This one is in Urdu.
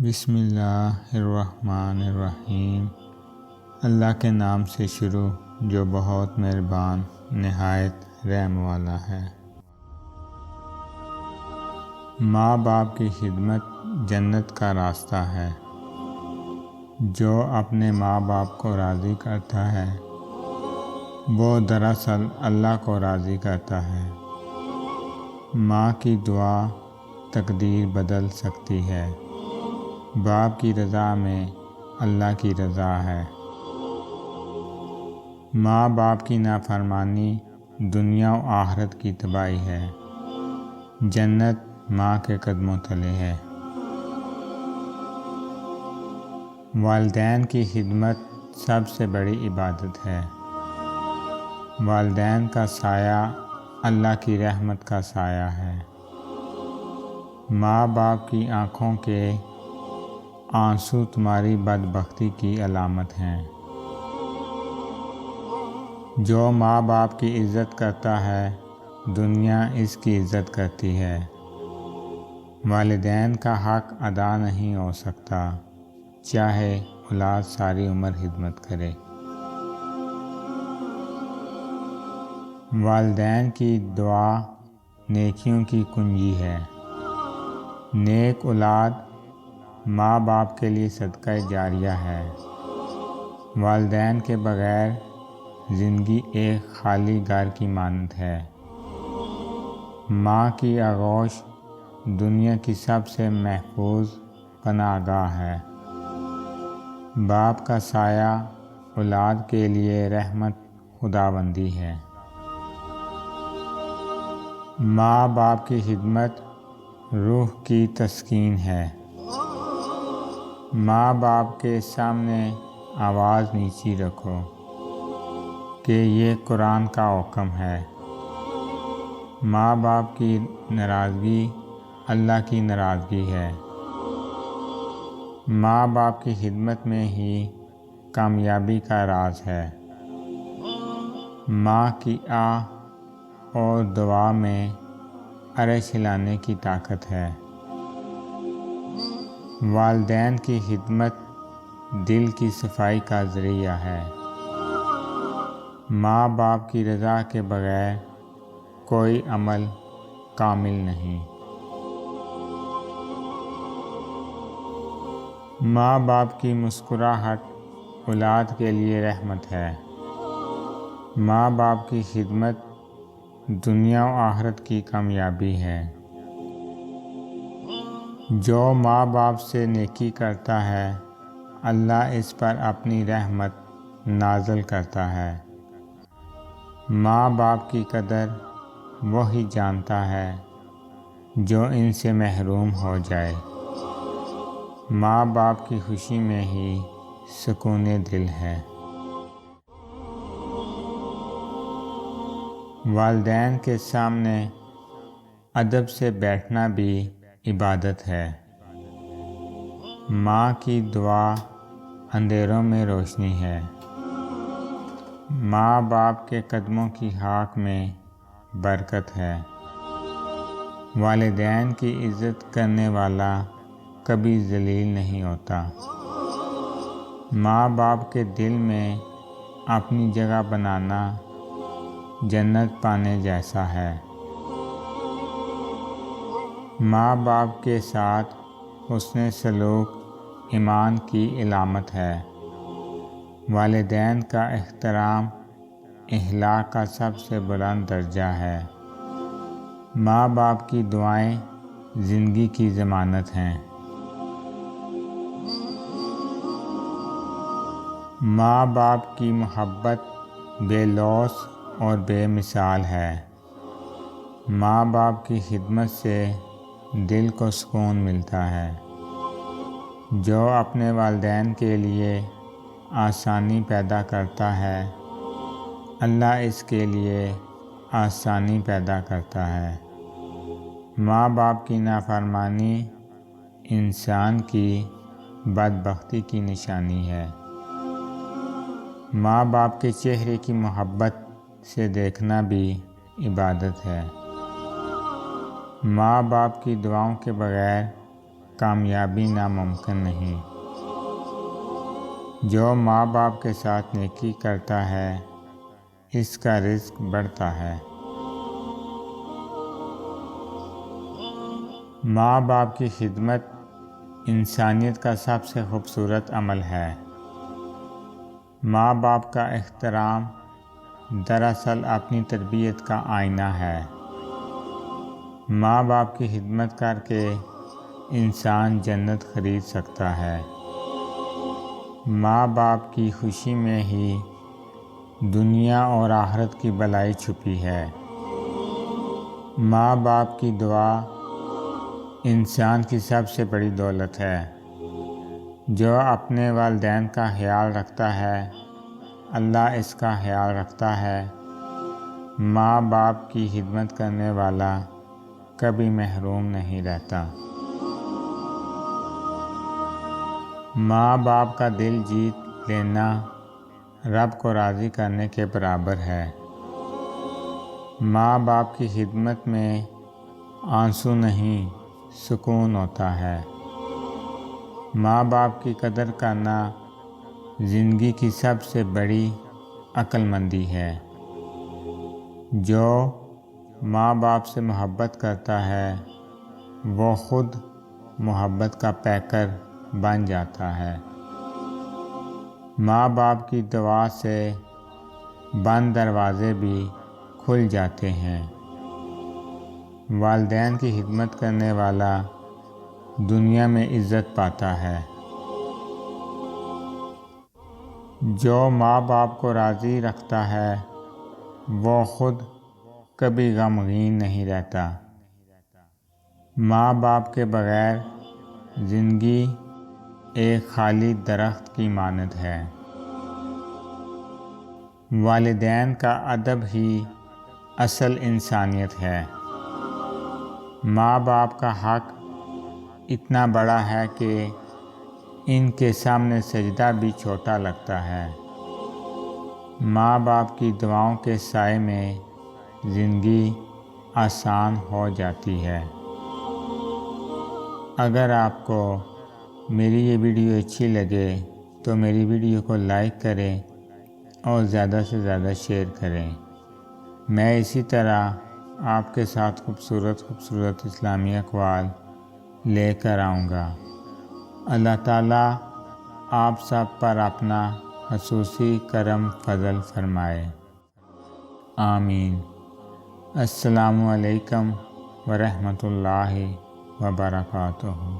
بسم اللہ الرحمن الرحیم۔ اللہ کے نام سے شروع جو بہت مہربان نہایت رحم والا ہے۔ ماں باپ کی خدمت جنت کا راستہ ہے۔ جو اپنے ماں باپ کو راضی کرتا ہے وہ دراصل اللہ کو راضی کرتا ہے۔ ماں کی دعا تقدیر بدل سکتی ہے۔ باپ کی رضا میں اللہ کی رضا ہے۔ ماں باپ کی نافرمانی دنیا و آخرت کی تباہی ہے۔ جنت ماں کے قدموں تلے ہے۔ والدین کی خدمت سب سے بڑی عبادت ہے۔ والدین کا سایہ اللہ کی رحمت کا سایہ ہے۔ ماں باپ کی آنکھوں کے آنسو تمہاری بدبختی کی علامت ہیں۔ جو ماں باپ کی عزت کرتا ہے دنیا اس کی عزت کرتی ہے۔ والدین کا حق ادا نہیں ہو سکتا چاہے اولاد ساری عمر خدمت کرے۔ والدین کی دعا نیکیوں کی کنجی ہے۔ نیک اولاد ماں باپ کے لیے صدقہ جاریہ ہے۔ والدین کے بغیر زندگی ایک خالی گھر کی مانند ہے۔ ماں کی آغوش دنیا کی سب سے محفوظ پناہ گاہ ہے۔ باپ کا سایہ اولاد کے لیے رحمت خداوندی ہے۔ ماں باپ کی خدمت روح کی تسکین ہے۔ ماں باپ کے سامنے آواز نیچی رکھو کہ یہ قرآن کا حکم ہے۔ ماں باپ کی ناراضگی اللہ کی ناراضگی ہے۔ ماں باپ کی خدمت میں ہی کامیابی کا راز ہے۔ ماں کی آہ اور دعا میں عرش ہلانے کی طاقت ہے۔ والدین کی خدمت دل کی صفائی کا ذریعہ ہے۔ ماں باپ کی رضا کے بغیر کوئی عمل کامل نہیں۔ ماں باپ کی مسکراہٹ اولاد کے لیے رحمت ہے۔ ماں باپ کی خدمت دنیا و آخرت کی کامیابی ہے۔ جو ماں باپ سے نیکی کرتا ہے اللہ اس پر اپنی رحمت نازل کرتا ہے۔ ماں باپ کی قدر وہی جانتا ہے جو ان سے محروم ہو جائے۔ ماں باپ کی خوشی میں ہی سکون دل ہے۔ والدین کے سامنے ادب سے بیٹھنا بھی عبادت ہے۔ ماں کی دعا اندھیروں میں روشنی ہے۔ ماں باپ کے قدموں کی خاک میں برکت ہے۔ والدین کی عزت کرنے والا کبھی ذلیل نہیں ہوتا۔ ماں باپ کے دل میں اپنی جگہ بنانا جنت پانے جیسا ہے۔ ماں باپ کے ساتھ حسن سلوک ایمان کی علامت ہے۔ والدین کا احترام اخلاق کا سب سے بلند درجہ ہے۔ ماں باپ کی دعائیں زندگی کی ضمانت ہیں۔ ماں باپ کی محبت بے لوث اور بے مثال ہے۔ ماں باپ کی خدمت سے دل کو سکون ملتا ہے۔ جو اپنے والدین کے لیے آسانی پیدا کرتا ہے اللہ اس کے لیے آسانی پیدا کرتا ہے۔ ماں باپ کی نافرمانی انسان کی بدبختی کی نشانی ہے۔ ماں باپ کے چہرے کی محبت سے دیکھنا بھی عبادت ہے۔ ماں باپ کی دعاؤں کے بغیر کامیابی ناممکن نہیں۔ جو ماں باپ کے ساتھ نیکی کرتا ہے اس کا رزق بڑھتا ہے۔ ماں باپ کی خدمت انسانیت کا سب سے خوبصورت عمل ہے۔ ماں باپ کا احترام دراصل اپنی تربیت کا آئینہ ہے۔ ماں باپ کی خدمت کر کے انسان جنت خرید سکتا ہے۔ ماں باپ کی خوشی میں ہی دنیا اور آخرت کی بھلائی چھپی ہے۔ ماں باپ کی دعا انسان کی سب سے بڑی دولت ہے۔ جو اپنے والدین کا خیال رکھتا ہے اللہ اس کا خیال رکھتا ہے۔ ماں باپ کی خدمت کرنے والا کبھی محروم نہیں رہتا۔ ماں باپ کا دل جیت لینا رب کو راضی کرنے کے برابر ہے۔ ماں باپ کی خدمت میں آنسو نہیں سکون ہوتا ہے۔ ماں باپ کی قدر کرنا زندگی کی سب سے بڑی عقل مندی ہے۔ جو ماں باپ سے محبت کرتا ہے وہ خود محبت کا پیکر بن جاتا ہے۔ ماں باپ کی دعا سے بند دروازے بھی کھل جاتے ہیں۔ والدین کی خدمت کرنے والا دنیا میں عزت پاتا ہے۔ جو ماں باپ کو راضی رکھتا ہے وہ خود کبھی غمگین نہیں رہتا۔ ماں باپ کے بغیر زندگی ایک خالی درخت کی مانند ہے۔ والدین کا ادب ہی اصل انسانیت ہے۔ ماں باپ کا حق اتنا بڑا ہے کہ ان کے سامنے سجدہ بھی چھوٹا لگتا ہے۔ ماں باپ کی دعاؤں کے سائے میں زندگی آسان ہو جاتی ہے۔ اگر آپ کو میری یہ ویڈیو اچھی لگے تو میری ویڈیو کو لائک کریں اور زیادہ سے زیادہ شیئر کریں۔ میں اسی طرح آپ کے ساتھ خوبصورت اسلامی اقوال لے کر آؤں گا۔ اللہ تعالیٰ آپ سب پر اپنا خصوصی کرم فضل فرمائے۔ آمین۔ السلام علیکم ورحمۃ اللہ وبرکاتہ۔